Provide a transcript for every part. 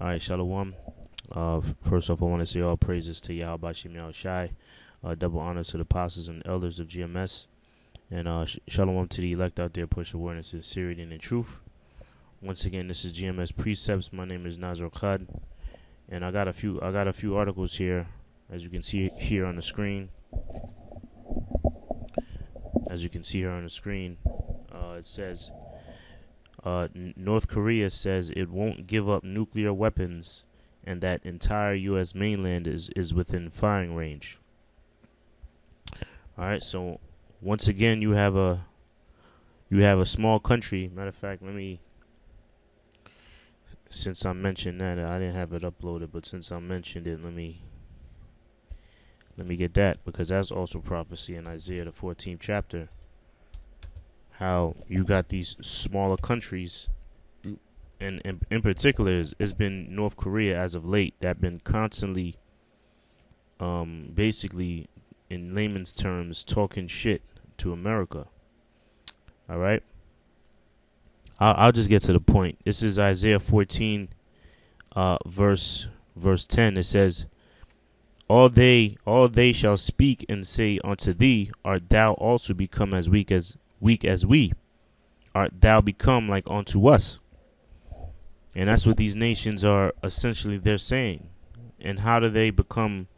All right, shalawam. First off, I want to say all praises to Yahawashi Yahawashi. Double honor to the apostles and elders of GMS. And shalom to the elect out there, push awareness, sincerity, and in truth. Once again, this is GMS Precepts. My name is Nazar Khad, and I got a few articles here, as you can see here on the screen. It says North Korea says it won't give up nuclear weapons, and that entire U.S. mainland is within firing range. All right, so once again, you have a small country. Matter of fact, since I mentioned that, I didn't have it uploaded, but since I mentioned it, let me get that, because that's also prophecy in Isaiah the 14th chapter. How you got these smaller countries, and in particular, it's been North Korea as of late that been constantly, basically, in layman's terms, talking shit to America. All right, I'll just get to the point. This is Isaiah 14, verse 10. It says, all they shall speak and say unto thee, art thou also become as weak as we? Art thou become like unto us? And that's what these nations are essentially they're saying. And how do they become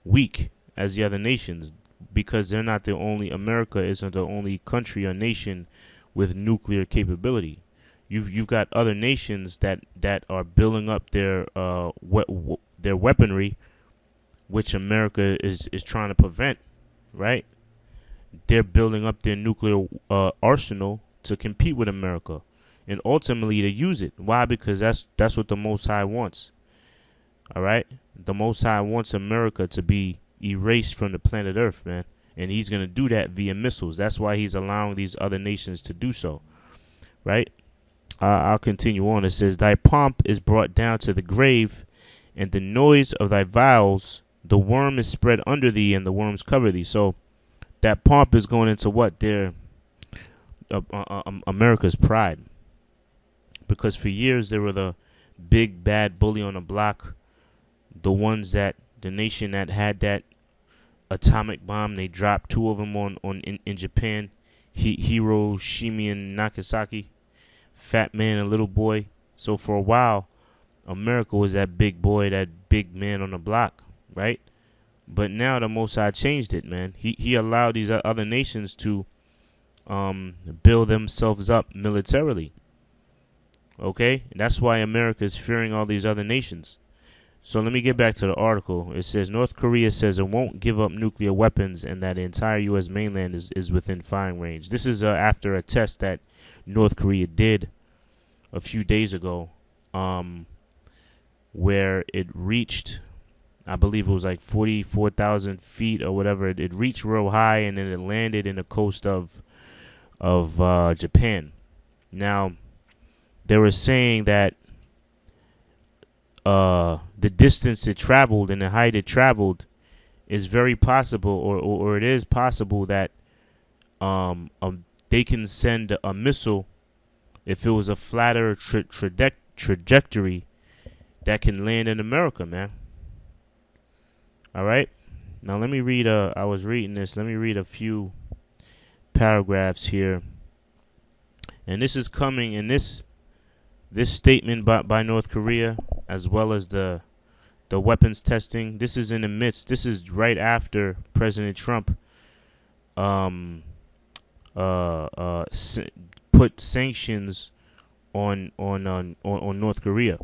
weak as the other nations? Because they're not the only. America isn't the only country or nation with nuclear capability. You've got other nations that are building up their weaponry, which America is trying to prevent, right? They're building up their nuclear arsenal to compete with America, and ultimately to use it. Why? Because that's what the Most High wants. All right, the Most High wants America to be erased from the planet Earth, man, and He's gonna do that via missiles. That's why He's allowing these other nations to do so, right? I'll continue on. It says, thy pomp is brought down to the grave, and the noise of thy vows, the worm is spread under thee, and the worms cover thee. So that pomp is going into what? Their America's pride. Because for years they were the big bad bully on the block, the nation that had that atomic bomb. They dropped two of them in Japan, Hiroshima and Nagasaki, fat man and little boy. So for a while, America was that big boy, that big man on the block, right? But now the Most High changed it, man. He allowed these other nations to build themselves up militarily. Okay? That's why America is fearing all these other nations. So let me get back to the article. It says, North Korea says it won't give up nuclear weapons, and that the entire U.S. mainland is within firing range. This is after a test that North Korea did a few days ago, where it reached, I believe it was like 44,000 feet or whatever. It reached real high, and then it landed in the coast of Japan. Now, they were saying that the distance it traveled and the height it traveled is very possible, or it is possible that they can send a missile, if it was a flatter trajectory, that can land in America, man. All right. Now let me read. I was reading this. Let me read a few paragraphs here, and this is coming in this statement by North Korea, as well as the weapons testing. This is in the midst. This is right after President Trump put sanctions on North Korea.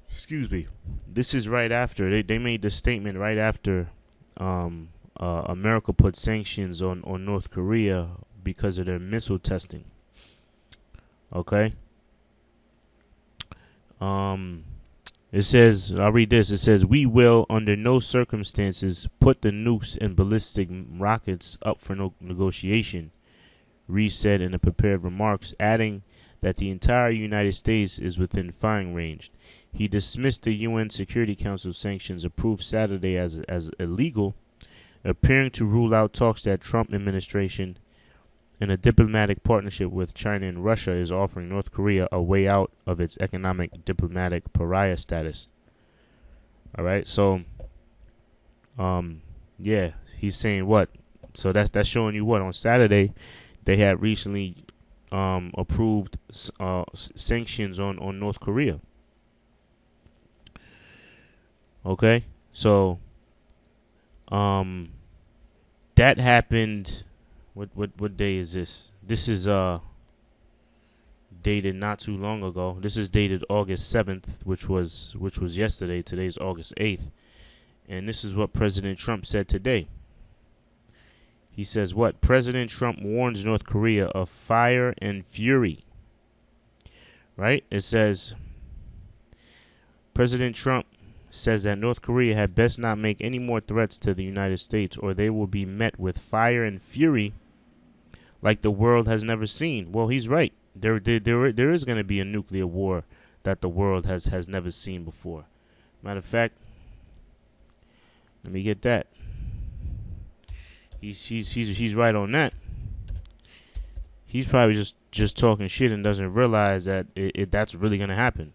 Excuse me. This is right after they made the statement right after America put sanctions on North Korea because of their missile testing. Okay. It says, I'll read this. It says, we will under no circumstances put the nukes and ballistic rockets up for no negotiation, Reed said in the prepared remarks, adding that the entire United States is within firing range. He dismissed the UN Security Council sanctions approved Saturday as illegal, appearing to rule out talks that Trump administration and a diplomatic partnership with China and Russia is offering North Korea a way out of its economic diplomatic pariah status. All right, so yeah, he's saying what? So that's showing you what on Saturday they had recently approved sanctions on North Korea. Okay, so that happened. What day is this? This is dated not too long ago. This is dated August 7th, which was yesterday. Today's August 8th, and this is what President Trump said today. He says what? President Trump warns North Korea of fire and fury. Right? It says President Trump says that North Korea had best not make any more threats to the United States, or they will be met with fire and fury like the world has never seen. Well, he's right. There is going to be a nuclear war that the world has never seen before. Matter of fact, let me get that. He's right on that. He's probably just talking shit and doesn't realize that that's really going to happen.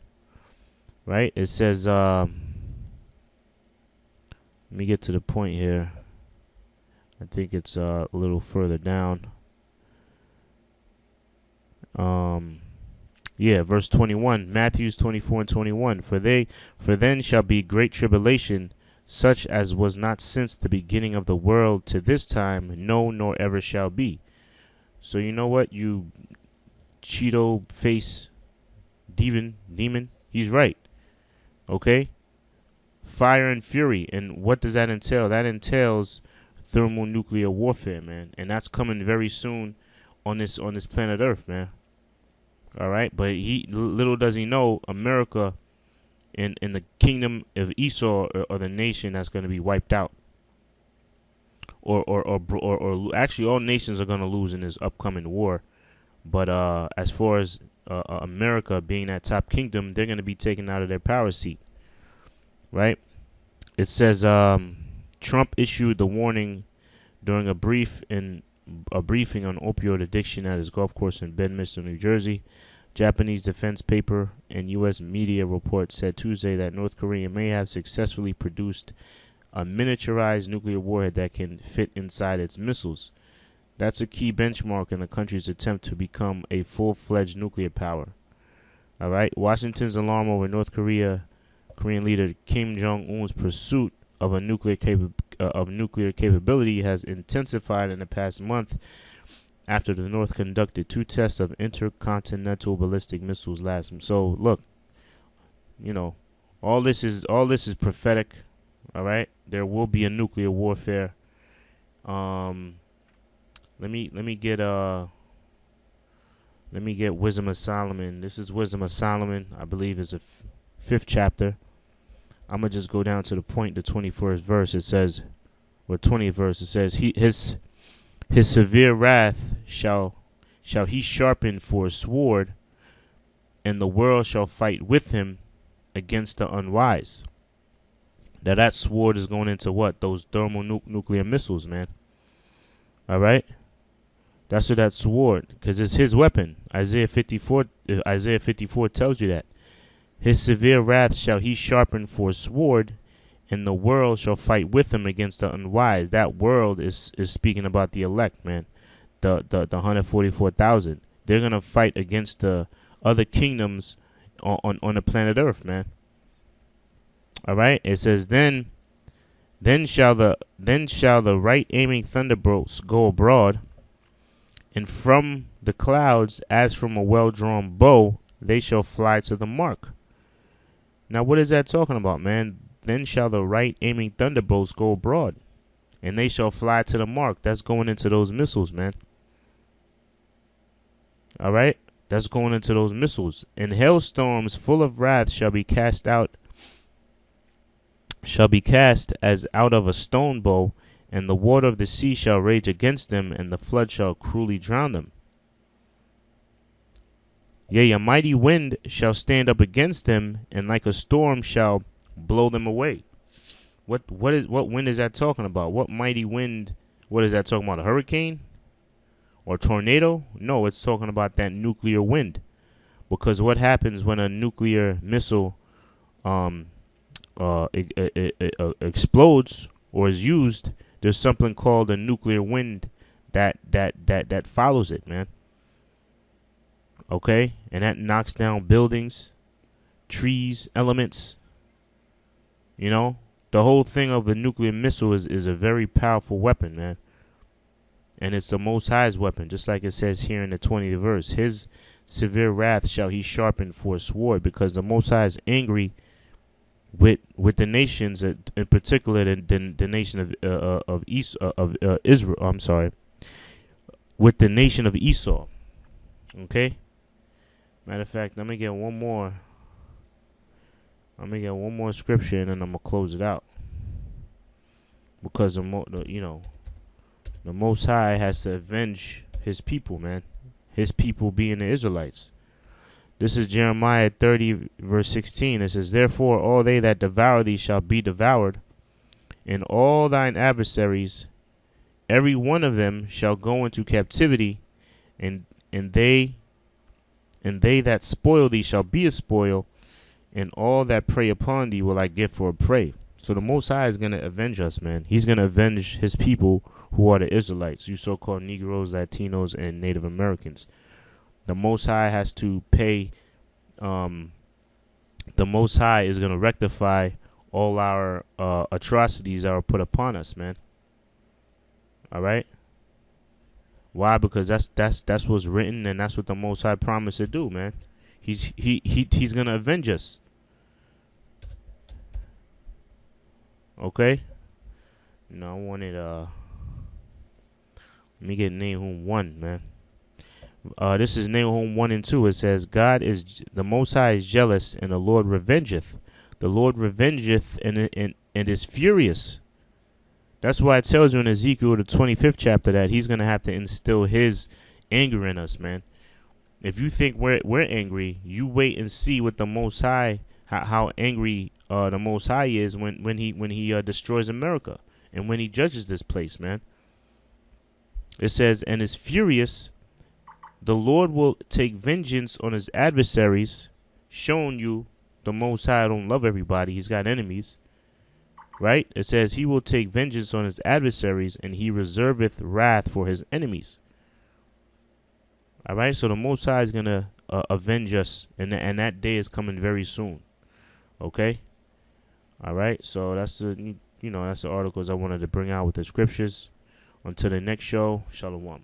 Right? It says, let me get to the point here. I think it's a little further down. Yeah, verse 21, Matthew 24 and 21. For then shall be great tribulation, such as was not since the beginning of the world to this time, no, nor ever shall be. So you know what, you Cheeto face demon, he's right. Okay? Fire and fury. And what does that entail? That entails thermonuclear warfare, man. And that's coming very soon on this planet Earth, man. All right? But little does he know, America in the kingdom of Esau or the nation that's going to be wiped out. Or actually all nations are going to lose in this upcoming war. But as far as America being that top kingdom, they're going to be taken out of their power seat. Right? It says Trump issued the warning during a briefing on opioid addiction at his golf course in Bedminster, New Jersey. Japanese defense paper and U.S. media reports said Tuesday that North Korea may have successfully produced a miniaturized nuclear warhead that can fit inside its missiles. That's a key benchmark in the country's attempt to become a full-fledged nuclear power. All right. Washington's alarm over Korean leader Kim Jong-un's pursuit of a nuclear capability has intensified in the past month after the North conducted 2 tests of intercontinental ballistic missiles last month. So look, all this is prophetic. All right, there will be a nuclear warfare. Let me get Wisdom of Solomon. This is Wisdom of Solomon. I believe is a 5th chapter. I'm gonna just go down to the point, the 21st verse. It says, or 20th verse. It says, his severe wrath shall he sharpen for a sword, and the world shall fight with him against the unwise. Now that sword is going into what? Those thermonuclear missiles, man. All right, that's what that sword, because it's his weapon. Isaiah 54 tells you that. His severe wrath shall he sharpen for a sword, and the world shall fight with him against the unwise. That world is speaking about the elect, man. The 144,000. They're gonna fight against the other kingdoms on the planet Earth, man. All right. It says then shall the right aiming thunderbolts go abroad, and from the clouds as from a well drawn bow they shall fly to the mark. Now, what is that talking about, man? Then shall the right aiming thunderbolts go abroad, and they shall fly to the mark. That's going into those missiles, man. All right? That's going into those missiles. And hailstorms full of wrath shall be cast as out of a stone bow, and the water of the sea shall rage against them, and the flood shall cruelly drown them. Yea, a mighty wind shall stand up against them, and like a storm shall blow them away. What wind is that talking about? What mighty wind? What is that talking about? A hurricane? or tornado. No, it's talking about that nuclear wind. Because what happens when a nuclear missile um, explodes or is used? There's something called a nuclear wind that follows it, man. Okay, and that knocks down buildings, trees, elements. You know, the whole thing of a nuclear missile is a very powerful weapon, man. And it's the Most High's weapon, just like it says here in the 20th verse. His severe wrath shall he sharpen for a sword, because the Most High is angry with the nations, in particular the nation of Israel. I'm sorry, with the nation of Esau. Okay. Matter of fact, let me get one more. I'm gonna get one more scripture and then I'm gonna close it out, because the Most High has to avenge his people, man. His people being the Israelites. This is Jeremiah 30, verse 16. It says, "Therefore all they that devour thee shall be devoured, and all thine adversaries, every one of them shall go into captivity, and they that spoil thee shall be a spoil, and all that prey upon thee will I give for a prey." So the Most High is going to avenge us, man. He's going to avenge his people, who are the Israelites, you so-called Negroes, Latinos, and Native Americans. The Most High has to pay. The Most High is going to rectify all our atrocities that are put upon us, man. All right. Why? Because that's what's written, and that's what the Most High promised to do, man. He's going to avenge us. Okay. No, I wanted let me get Nahum 1, man. This is Nahum 1 and 2. It says, the Most High is jealous, and the Lord revengeth. The Lord revengeth and is furious. That's why it tells you in Ezekiel, the 25th chapter, that he's going to have to instill his anger in us, man. If you think we're angry, you wait and see what the Most High, how angry the Most High is when he destroys America and when he judges this place, man. It says, and is furious. The Lord will take vengeance on his adversaries, showing you the Most High don't love everybody. He's got enemies, right? It says he will take vengeance on his adversaries, and he reserveth wrath for his enemies. All right, so the Most High is going to avenge us, and that day is coming very soon. Okay? All right, so that's the articles I wanted to bring out with the scriptures. Until the next show, shalawam.